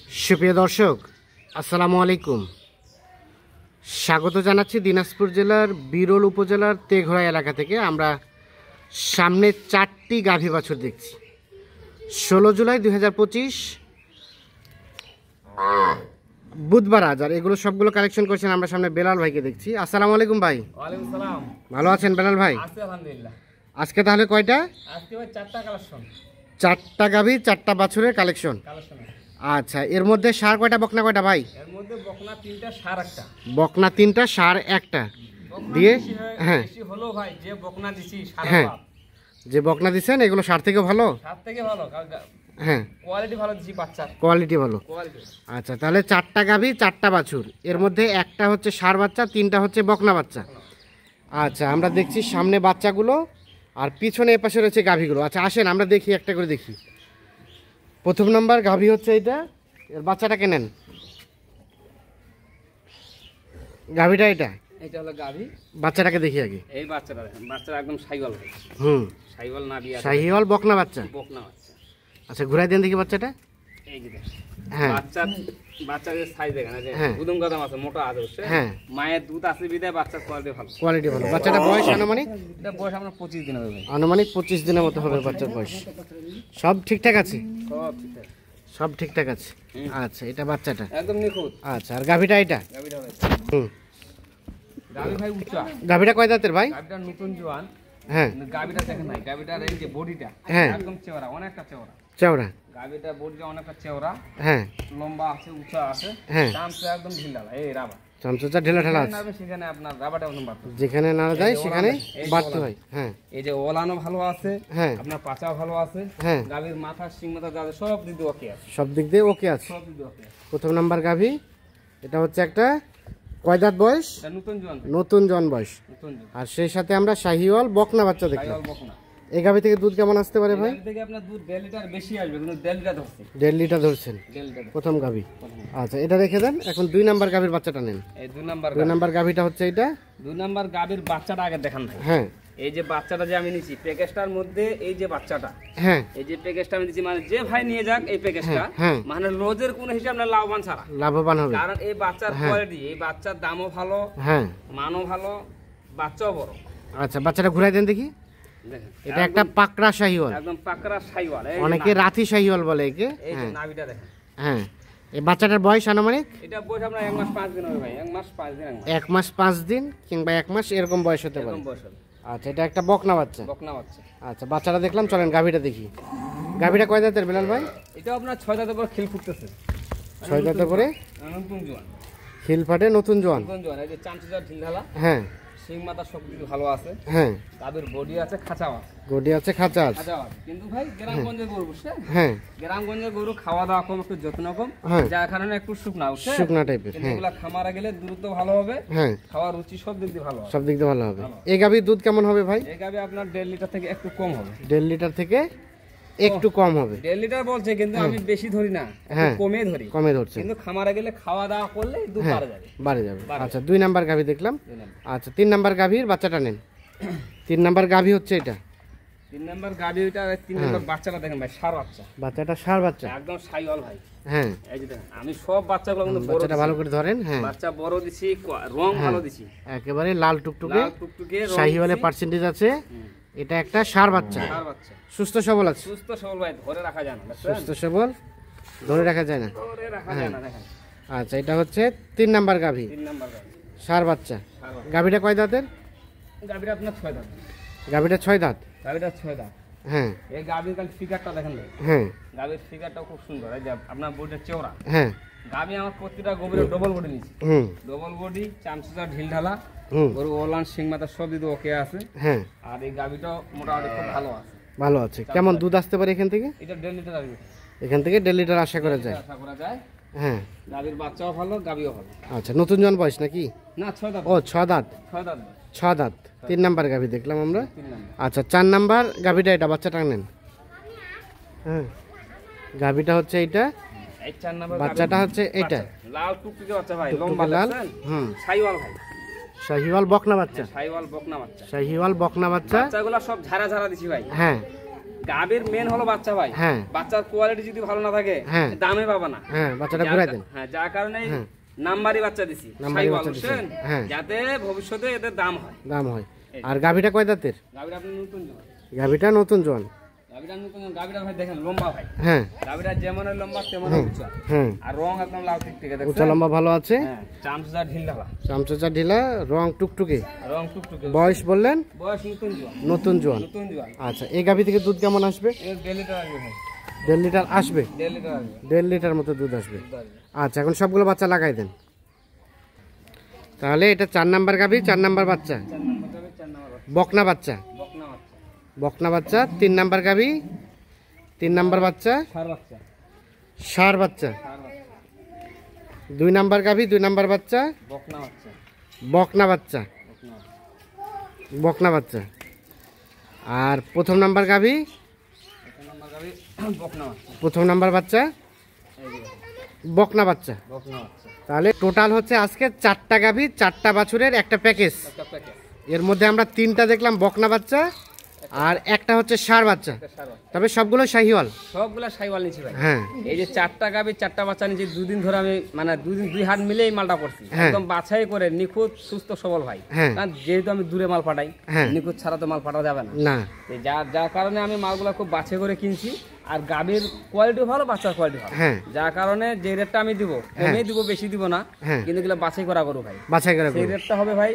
সুপ্রিয় দর্শক, আসসালামু আলাইকুম। স্বাগত জানাচ্ছি দিনাজপুর জেলার বিরল উপজেলার তেঘরা এলাকা থেকে। আমরা সামনে 4টি গাভী বাছুর দেখছি। 16 জুলাই 2025 বুধবার আজ। আর এগুলো সবগুলো কালেকশন করছেন আমরা সামনে বেলাল ভাইকে দেখছি। আসসালামু আলাইকুম ভাই। ওয়ালাইকুম সালাম। ভালো আছেন বেলাল ভাই? আছি আলহামদুলিল্লাহ। আজকে তাহলে কয়টা? আজকে ভাই 4টা কালেকশন। 4টা গাভী 4টা বাছুরের কালেকশন। আচ্ছা, এর মধ্যে সার কয়টা বকনা কয়টা ভাই? এর মধ্যে বকনা 3টা সার একটা। বকনা 3টা সার একটা দিয়ে, হ্যাঁ বেশি হলো ভাই, যে বকনা দিছি সার হ্যাঁ, যে বকনা দিছেন এগুলো সার থেকে ভালো? সার থেকে ভালো, হ্যাঁ কোয়ালিটি ভালো দিছি, বাচ্চা কোয়ালিটি ভালো। কোয়ালিটি। আচ্ছা, তাহলে 4টা গাভী 4টা বাছুর, এর মধ্যে একটা হচ্ছে ষাঁড় বাচ্চা, 3টা হচ্ছে বকনা বাচ্চা। আচ্ছা, আমরা দেখছি সামনে বাচ্চাগুলো আর পিছনে এপাশে রয়েছে গাভীগুলো। আচ্ছা আসেন আমরা দেখি, একটা করে দেখি। প্রথম নাম্বার গাভী হচ্ছে এইটা, এর বাচ্চাটাকে নেন। গাভীটা এটা হলো গাভী, বাচ্চাটাকে দেখি আগে। এই বাচ্চাটা দেখেন, বাচ্চাটা একদম শাহিওয়াল ভাই। শাহিওয়াল না বিয়া, শাহিওয়াল বকনা বাচ্চা। বকনা বাচ্চা। আচ্ছা, ঘুরাই দেন দেখি বাচ্চাটা। এই যে দেখেন, হ্যাঁ বাচ্চার সাইজ দেখেন, এই যে হ্যাঁ উদম গদম আছে, মোটা আছে, হ্যাঁ, মায়ের দুধ আছে বিদায় বাচ্চার কোয়ালিটি ভালো। কোয়ালিটি ভালো। বাচ্চাটা বয়স আনুমানিক? এটা বয়স আপনার 25 দিন হবে ভাই। আনুমানিক 25 দিনের মতো হবে বাচ্চার বয়স। সব ঠিকঠাক আছে? সব ঠিকঠাক, সব ঠিকঠাক আছে। আচ্ছা, এটা বাচ্চাটা একদম নিখুঁত। আচ্ছা, আর গাভীটা এটা? গাভীটা ভাই, হুম, গাভী ভাই উঁচা। গাভীটা কয় দাঁতের ভাই? গাভীটা নতুন জোয়ান। হ্যাঁ, গাভীটা দেখেন নাই, গাভীটার এই যে বডিটা হ্যাঁ একদম চেওড়া, অনেকটা চেওড়া। চওড়া? গাভীটার বডিটা অনেকটা চেওড়া, হ্যাঁ লম্বা আছে, উঁচা আছে, হ্যাঁ, চামচা একদম ঢিলালা, এই রাবা। চামচা ঢেলা ঢালা আছে, সেখানে আপনার রাবাটা একদম বাড়তো, যেখানে না যায় সেখানে বাড়তে হয়। হ্যাঁ, এই যে ওলানো ভালো আছে, হ্যাঁ আপনার পাচা ভালো আছে, হ্যাঁ, গাভীর মাথা সিং মাথা যা আছে সব দিক দিয়ে ওকে আছে, সব দিক দিয়ে ওকে আছে। সব দিক দিয়ে ওকে আছে। প্রথম নাম্বার গাভী, এটা হচ্ছে একটা কয় দাঁত বয়স? এটা নতুন জোয়ান, নতুন জন বয়স। নতুন জোয়ান, আর সেই সাথে আমরা শাহিওয়াল বকনা বাচ্চা দেখলাম। শাহিওয়াল বকনা। এই গাভী থেকে দুধ কেমন আসতে পারে ভাই? গাভী থেকে আপনার দুধ 1.5 লিটার বেশি আসবে, কিন্তু 1.5 লিটার ধরছে, 1.5 লিটার ধরছেন 1.5 লিটার প্রথম গাভী। আচ্ছা, এটা রেখে দেন। এখন 2 নাম্বার গাভীর বাচ্চাটা নেন। এই 2 নাম্বার 2 নাম্বার গাভীটা হচ্ছে এটা। 2 নাম্বার গাভীর বাচ্চাটা আগে দেখান ভাই। হ্যাঁ, এই যে বাচ্চাটা যে আমি নিছি প্যাকেজটার মধ্যে, এই যে বাচ্চাটা, হ্যাঁ এই যে প্যাকেজটা আমি দিছি, মানে যে ভাই নিয়ে যাক এই প্যাকেজটা, হ্যাঁ, মানে রোজের কোন হিসাব না, লাভবান ছাড়া লাভবান হবে। কারণ এই বাচ্চার কোয়ালিটি, এই বাচ্চার দামও ভালো, হ্যাঁ, মানও ভালো, বাচ্চাও বড়। আচ্ছা, বাচ্চাটা ঘুরাই দেন দেখি। দেখেন এটা একটা পাকড়া শাহিওয়াল, একদম পাকড়া শাহিওয়াল, অনেকে রাতি শাহিওয়াল বলে একে। এই যে হ্যাঁ নাভিটা দেখেন। হ্যাঁ, এই বাচ্চাটার বয়স আনুমানিক? এটা বয়স আপনার 1 মাস 5 দিন হবে ভাই, 1 মাস 5 দিন, 1 মাস 5 দিন কিংবা 1 মাস এরকম বয়স হতে পারে। এরকম বয়স হবে। আচ্ছা, এটা একটা বকনা বাচ্চা। বকনা বাচ্চা। আচ্ছা, বাচ্চাটা দেখলাম, চলেন গাভীটা দেখি। গাভীটা কয় দাঁতের বেলাল ভাই? এটা আপনার 6 দাঁতের পর খিল ফুটতেছে, 6 দাঁতে করে নতুন জোয়ান, খিল ফাটে, নতুন জোয়ান। নতুন জোয়ান। এই যে চামচা ঢিল ঢালা, হ্যাঁ সিং মাথা সব কিছু ভালো আছে, হ্যাঁ, তাদের বডি আছে, খাঁচা আছে, গডি আছে, খাঁচা আছে। খাঁচা আছে। কিন্তু ভাই গ্রামগঞ্জের গরু, বুঝছেন, হ্যাঁ, গ্রামগঞ্জের গরু খাওয়া দাওয়া কম, একটু যত্ন কম, হ্যাঁ, যার কারণে একটু শুকনা, বুঝছেন, শুকনা টাইপের। কিন্তু হ্যাঁ, এগুলা খামারে গেলে দ্রুত ভালো হবে, হ্যাঁ, খাওয়ার রুচি সব দিক দিয়ে ভালো হবে। সব দিক দিয়ে ভালো হবে। এই গাভীর দুধ কেমন হবে ভাই? এই গাবে আপনার 1.5 লিটার থেকে একটু কম হবে। 1.5 লিটার থেকে একটু কম হবে। 1.5 লিটার বলছে, কিন্তু আমি বেশি ধরি না, হ্যাঁ, কমে ধরি, কমে ধরছে, কিন্তু খামারে গেলে খাওয়া দাওয়া করলে দুধ বাড়ে যাবে, বাড়ে যাবে। আচ্ছা, 2 নাম্বার গাভী দেখলাম। আচ্ছা, 3 নাম্বার গাভীর বাচ্চাটা নেন। 3 নাম্বার গাভী হচ্ছে এটা। 3 নাম্বার গাবি, ওইটা 3 নাম্বার বাচ্চাটা দেখেন ভাই, ষাঁড় বাচ্চা, বাচ্চাটা ষাঁড় বাচ্চা, একদম শাহিওয়াল ভাই। হ্যাঁ, এই যে দেখেন, আমি সব বাচ্চাগুলো কিন্তু বড় বাচ্চাটা দিছি, ভালো করে ধরেন। হ্যাঁ, বাচ্চা বড় দিছি, রং ভালো দিছি, একেবারে লাল টুকটুকে, লাল টুকটুকে রং শাহিওয়ালে দিছি। পার্সেন্টেজ আছে। এটা একটা ষাঁড় বাচ্চা, ষাঁড় বাচ্চা, সুস্থ সবল আছে, সুস্থ সবল ভাই, ধরে রাখা যায় না, বুঝছেন? সুস্থ সবল, ধরে রাখা যায় না। ধরে রাখা যায় না, দেখেন। আচ্ছা, এটা হচ্ছে 3 নাম্বার গাভী, 3 নাম্বার গাবি, ষাঁড় বাচ্চা। ষাঁড় বাচ্চা। গাভীটা কয় দাঁতের? গাবিটা আপনার 6 দাঁত, গাভীটা 6 দাঁত। গাবিটা 6 দাঁত। হ্যাঁ এই গাবির কাল ফিগারটা দেখেন ভাই, হ্যাঁ গাবির ফিগারটাও খুব সুন্দর, এই যে আপনার বডিটা চওড়া। হ্যাঁ, গাবি আমার প্রতিটা গভীরে ডবল বডি নিয়েছি, হুম ডবল বডি, চামচা ঢিল ঢালা, হুম, গরু ওলান সিং মাথা সব দিকে ওকে আছে। হ্যাঁ, আর এই গাবিটাও মোটামুটি খুব ভালো আছে, ভালো আছে। কেমন দুধ আসতে পারে এখান থেকে? এটা 1.5 লিটার আসবে, এখান থেকে 1.5 লিটার আশা করা যায়। আশা করা যায়। হ্যাঁ, গাবির বাচ্চাও ভালো, গাবিও ভালো। আচ্ছা, নতুন জন বয়স নাকি? না 6 দাঁত, ও 6 দাঁত, 6 দাঁত, 6 দাঁত। 3 নাম্বার গাভী দেখলাম আমরা। 3 নাম্বার। আচ্ছা, 4 নাম্বার গাভীটা এটা, বাচ্চাটা নেন। হ্যাঁ, গাভীটা হচ্ছে এইটা, এই 4 নাম্বার বাচ্চাটা হচ্ছে এইটা, লাল টুকটুকে বাচ্চা ভাই, লম্বা লাল। লাল, হুম, শাহিওয়াল ভাই, শাহিওয়াল বকনা বাচ্চা, শাহিওয়াল বকনা বাচ্চা। শাহিওয়াল বকনা বাচ্চা। বাচ্চাগুলো সব ঝাড়া ঝাড়া দিছি ভাই, হ্যাঁ, গাভীর মেন হলো বাচ্চা ভাই। হ্যাঁ। বাচ্চার কোয়ালিটি যদি ভালো না থাকে হ্যাঁ। দামে পাবা না। হ্যাঁ, বাচ্চাটা ঘুরাই দেন। হ্যাঁ, যার কারণে হ্যাঁ। নাম্বারি বাচ্চা দিছি, নাম্বারি সাইওয়াল, বাচ্চা দিছেন। বুঝছেন? হ্যাঁ। যাতে ভবিষ্যতে এদের দাম হয়। দাম হয়। আর গাভীটা কয় দাঁতের? গাভীর আপনি নতুন জোয়ান। গাভীটা নতুন জোয়ান। গাভীটা নতুন, গাভীটা ভাই দেখেন লম্বা ভাই। হ্যাঁ। গাভীটা যেমন লম্বা তেমন উঁচা। হ্যাঁ। আর রং একদম লাল টুকটুকে দেখছেন। উঁচা লম্বা ভালো আছে। হ্যাঁ, চামচা ঢিলা। চামচা ঢিলা, রং টুকটুকে। রং টুকটুকে। বয়স বললেন? বয়স নতুন জোয়ান। নতুন জোয়ান। নতুন জোয়ান। আচ্ছা, এই গাভী থেকে দুধ কেমন আসবে? এর 1.5 লিটার আসবে ভাই। 1.5 লিটার আসবে। 1.5 লিটার আসবে। 1.5 লিটার মতো দুধ আসবে। দুধ আসবে। আচ্ছা, এখন সবগুলো বাচ্চা লাগাই দেন। তাহলে এটা 4 নাম্বার গাভী, 4 নাম্বার বাচ্চা। 4 নম্বর গাভী, 4 নম্বর বাচ্চা। বকনা বাচ্চা। বকনা বাচ্চা। বকনা বাচ্চা, 3 নাম্বার গাভী, 3 নাম্বার বাচ্চা, ষাঁড় বাচ্চা। ষাঁড় বাচ্চা। ষাঁড় বাচ্চা। 2 নাম্বার গাভী, 2 নাম্বার বাচ্চা, বকনা বাচ্চা। বকনা বাচ্চা। বকনা বাচ্চা। বকনা বাচ্চা। আর প্রথম নাম্বার গাভী, 1 নম্বর গাভী, বকনা বাচ্চা। প্রথম নাম্বার বাচ্চা, এই যে বকনা বাচ্চা। বকনা বাচ্চা। তাহলে টোটাল হচ্ছে আজকে 4টা গাভী, 4টা বাছুরের একটা প্যাকেজ। একটা প্যাকেট। এর মধ্যে আমরা 3টা দেখলাম বকনা বাচ্চা আর একটা হচ্ছে ষাঁড় বাচ্চা। একটা ষাঁড় বাচ্চা। তবে সবগুলো শাহিওয়াল। সবগুলা সাইওয়াল নিছি ভাই। হ্যাঁ। এই যে 4টা গাভী, 4টা বাচ্চা নিয়েছি। 2 দিন ধরে আমি মানে 2 হাত মিলে এই মালটা করছি। হ্যাঁ। একদম বাছাই করে নিখুঁত সুস্থ সবল ভাই। হ্যাঁ। কারণ যেহেতু আমি দূরে মাল পাঠাই, হ্যাঁ। নিখুঁত ছাড়া তো মাল পাঠানো যাবে না। না। যার কারণে আমি মালগুলো খুব বাছাই করে কিনছি। আর গাভীর কোয়ালিটি ভালো, বাচ্চার কোয়ালিটি ভালো। হ্যাঁ। যার কারণে যে রেটটা আমি দিব, কমে দিব, বেশি দিব না। হ্যাঁ। কিন্তু এগুলো বাছাই করা করো ভাই। বাছাই করে সেই রেটটা হবে ভাই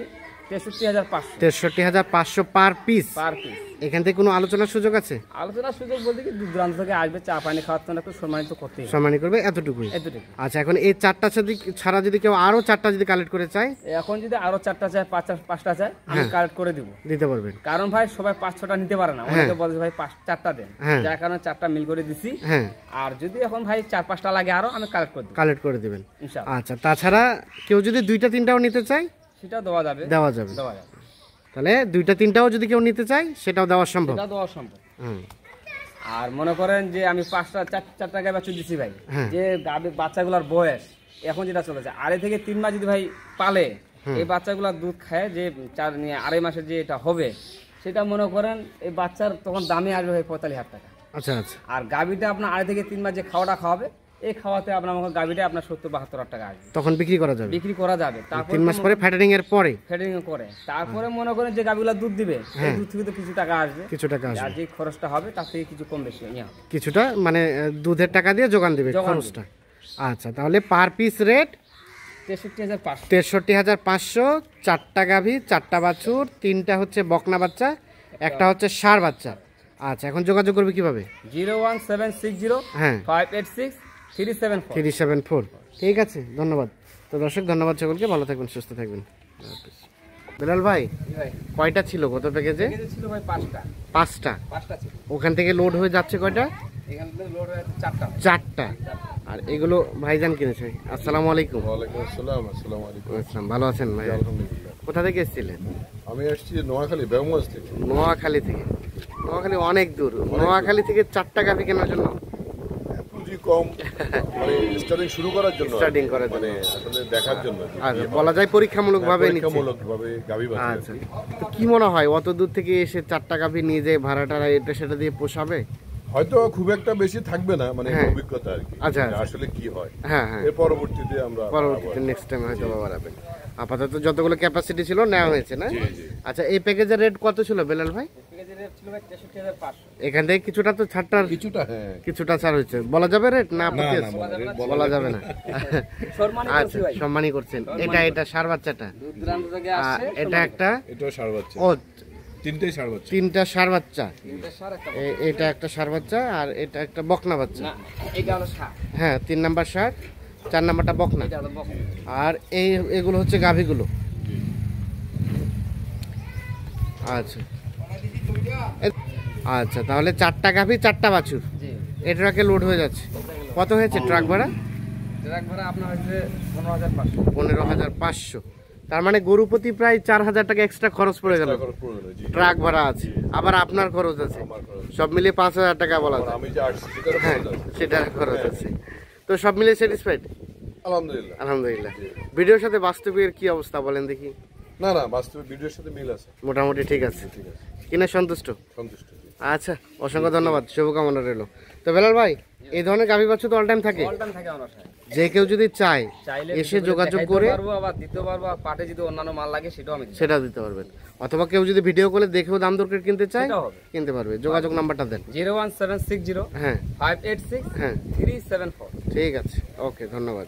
63,500 63,500 পার পিস। Per piece. এখান থেকে কোনো আলোচনার সুযোগ আছে? আলোচনার সুযোগ বলতে কি দূর দূরান্ত থেকে আসবে, চা পানি খাওয়ার জন্য একটু সম্মানিত করতে হবে। সম্মানী করবে এতটুকুই। এতটুকু। আচ্ছা, এখন এই 4টা ছাড়া যদি কেউ আরো 4টা যদি কালেক্ট করে চায়, এখন যদি আরো 4টা চাই, 5টা চাই, আমি কালেক্ট করে দিব। দিতে পারবেন? কারণ ভাই সবাই 5-6টা নিতে পারে না। অনেকে বলে যে ভাই 4টা দেন। হ্যাঁ। যার কারণে 4টা মিল করে দিছি। হ্যাঁ। আর যদি এখন ভাই 4-5টা লাগে আরো, আমি কালেক্ট করে দিব কালেক্ট করে দিবেন। ইনশাআল্লাহ। আচ্ছা, তাছাড়া কেউ যদি 2টা 3টাও নিতে চায়, সেটা দেওয়া যাবে। দেওয়া যাবে। দেওয়া যাবে। তাহলে 2টা 3টাও যদি কেউ নিতে চায়, সেটাও দেওয়া সম্ভব। সেটা দেওয়া সম্ভব। হুম। আর মনে করেন যে আমি 4টা গায়ে বাচ্চা দিচ্ছি ভাই, হ্যাঁ। যে বাচ্চাগুলোর বয়স এখন যেটা চলেছে 2.5 থেকে 3 মাস যদি ভাই পালে, এই বাচ্চাগুলোর দুধ খায় যে 2.5 মাসের যে এটা হবে, সেটা মনে করেন এই বাচ্চার তখন দামে আসবে ভাই 45,000 টাকা। আচ্ছা আচ্ছা। আর গাভীটা আপনার 2.5 থেকে 3 মাস যে খাওয়াটা খাওয়াবে, এই খাওয়াতে আপনার আমাকে গাভীটা আপনার 70-72 টাকা আসবে। তখন বিক্রি করা যাবে বিক্রি করা যাবে। তারপর 3 মাস পরে, ফ্যাটারিং এর পরে। ফেডিং করে তারপরে মনে করেন যে গাভীগুলো দুধ দিবে, এই দুধ থেকে তো কিছু টাকা আসবে। কিছু টাকা আর আসবে, যে খরচটা হবে তার থেকে কিছু কম বেশি ইয়ে হবে। কিছুটা মানে দুধের টাকা দিয়ে যোগান দিবে যোগান খরচটা। আচ্ছা, তাহলে পার পিস রেট 63,500। 63,500। 4টা গাভী, 4টা বাছুর, 3টা হচ্ছে বকনা বাচ্চা, একটা হচ্ছে ষাঁড় বাচ্চা। আচ্ছা, এখন যোগাযোগ করবে কিভাবে? 01760 হ্যাঁ, 586 374। 374। ঠিক আছে, ধন্যবাদ। তো দর্শক, ধন্যবাদ সকলকে, ভালো থাকবেন, সুস্থ থাকবেন। বেলাল ভাই, ভাই কয়টা ছিল গত প্যাকেজে? প্যাকেজে ছিল ভাই 5টা। 5টা ছিল। ওখান থেকে লোড হয়ে যাচ্ছে কয়টা? এখান থেকে লোড হয়ে 4টা। 4টা। আর এগুলো ভাইজান কিনেছে। আসসালামু আলাইকুম। ওয়ালাইকুম আসসালাম। আসসালামু আলাইকুম। আসসালাম, ভালো আছেন ভাই? আলহামদুলিল্লাহ। কোথা থেকে এসেছিলেন? আমি আসছি নোয়াখালী বেগমগঞ্জ থেকে। নোয়াখালী থেকে? নোয়াখালী অনেক দূর। নোয়াখালী থেকে 4টা গাভী কেনার জন্য? পুঁজি কম, মানে স্টার্টিং শুরু করার জন্য, Starting করার জন্য। মানে আসলে দেখার জন্য। আর বলা যায় পরীক্ষামূলক ভাবে নিচ্ছে। পরীক্ষামূলকভাবে গাভী বাছুর। আচ্ছা, তো কি মনে হয় অত দূর থেকে এসে 4টা গাভী নিয়ে যে ভাড়াটা এটা সেটা দিয়ে পোষাবে? হয়তো খুব একটা বেশি থাকবে না, মানে হ্যাঁ। অভিজ্ঞতা আর কি, আচ্ছা, যে আচ্ছা। আসলে কি হয়। হ্যাঁ হ্যাঁ, এর পরবর্তীতে আমরা পরবর্তীতে নেক্সট টাইম হয়তো বাড়াবেন। আপাতত যতগুলো ক্যাপাসিটি ছিল নেওয়া হয়েছে না? জি, জি। আচ্ছা, এই প্যাকেজের রেট কত ছিল বেলাল ভাই? প্যাকেজের রেট ছিল ভাই 63,500। এখান থেকে কিছুটা তো ছাড়টার, কিছুটা, হ্যাঁ। কিছুটা ছাড় হয়েছে। বলা যাবে রেট না? না, আপত্তি না, আছে? বলা বলা যাবে না। সম্মানিত আচ্ছা, ভাই। সম্মানই করছেন। এটা ষাঁড় বাচ্চাটা, দূর দূরান্ত থেকে আর আসছে। এটা একটা, এটাও ষাঁড় বাচ্চা। ও 3টাই ষাঁড় বাচ্চা। 3টা ষাঁড় বাচ্চা। তিনটা ষাঁড় একটা এটা একটা ষাঁড় বাচ্চা আর এটা একটা বকনা বাচ্চা। না, এটা হলো ষাঁড়, হ্যাঁ, 3 নাম্বার ষাঁড়, 4 নাম্বারটা বকনা। এটা হলো বকনা। আর এগুলো হচ্ছে গাভীগুলো। আচ্ছা আচ্ছা, তাহলে 4টা গাভী, 4টা বাছুর। জি। এই ট্রাকে লোড হয়ে যাচ্ছে। কত হয়েছে ট্রাক ভাড়া? ট্রাক ভাড়া আপনার হচ্ছে 15,500। 15,500। তার মানে গরু প্রতি প্রায় 4,000 টাকা এক্সট্রা খরচ পড়ে গেল। খরচ পড়ে গেল, জি। ট্রাক ভাড়া আছে, আবার আপনার খরচ আছে, আমার খরচ। সব মিলিয়ে 5,000 টাকা বলা আর যায়। আমি যে আসছি সেটারও হ্যাঁ, খরচ আছে। সেটার খরচ আছে। তো সব মিলিয়ে স্যাটিসফাইড? আলহামদুলিল্লাহ। আলহামদুলিল্লাহ। ভিডিওর সাথে বাস্তবের কি অবস্থা বলেন দেখি? না না, বাস্তবে ভিডিওর সাথে মিল আছে। মোটামুটি ঠিক আছে, ঠিক আছে, কিনে সন্তুষ্ট? সন্তুষ্ট। আচ্ছা, অসংখ্য ধন্যবাদ, শুভকামনা রইলো। তো বেলাল ভাই, এই ধরনের গাভী বাচ্চা তো অল টাইম থাকে, অল টাইম থাকে আমার বাসায়। যে কেউ যদি চায় চাইলে এসে ভিডিও যোগাযোগ দেখাইতেও করে পারবো, আবার দিতে পারবো, আর পাটে যদি অন্যান্য মাল লাগে সেটাও আমি দিতে সেটা দিতে পারবেন, অথবা কেউ যদি ভিডিও করে দেখেও দাম দর করে কিনতে চায় সেটাও হবে। কিনতে পারবে। যোগাযোগ নাম্বারটা দেন। 01760 হ্যাঁ 586 হ্যাঁ 374। ঠিক আছে, ওকে, ধন্যবাদ।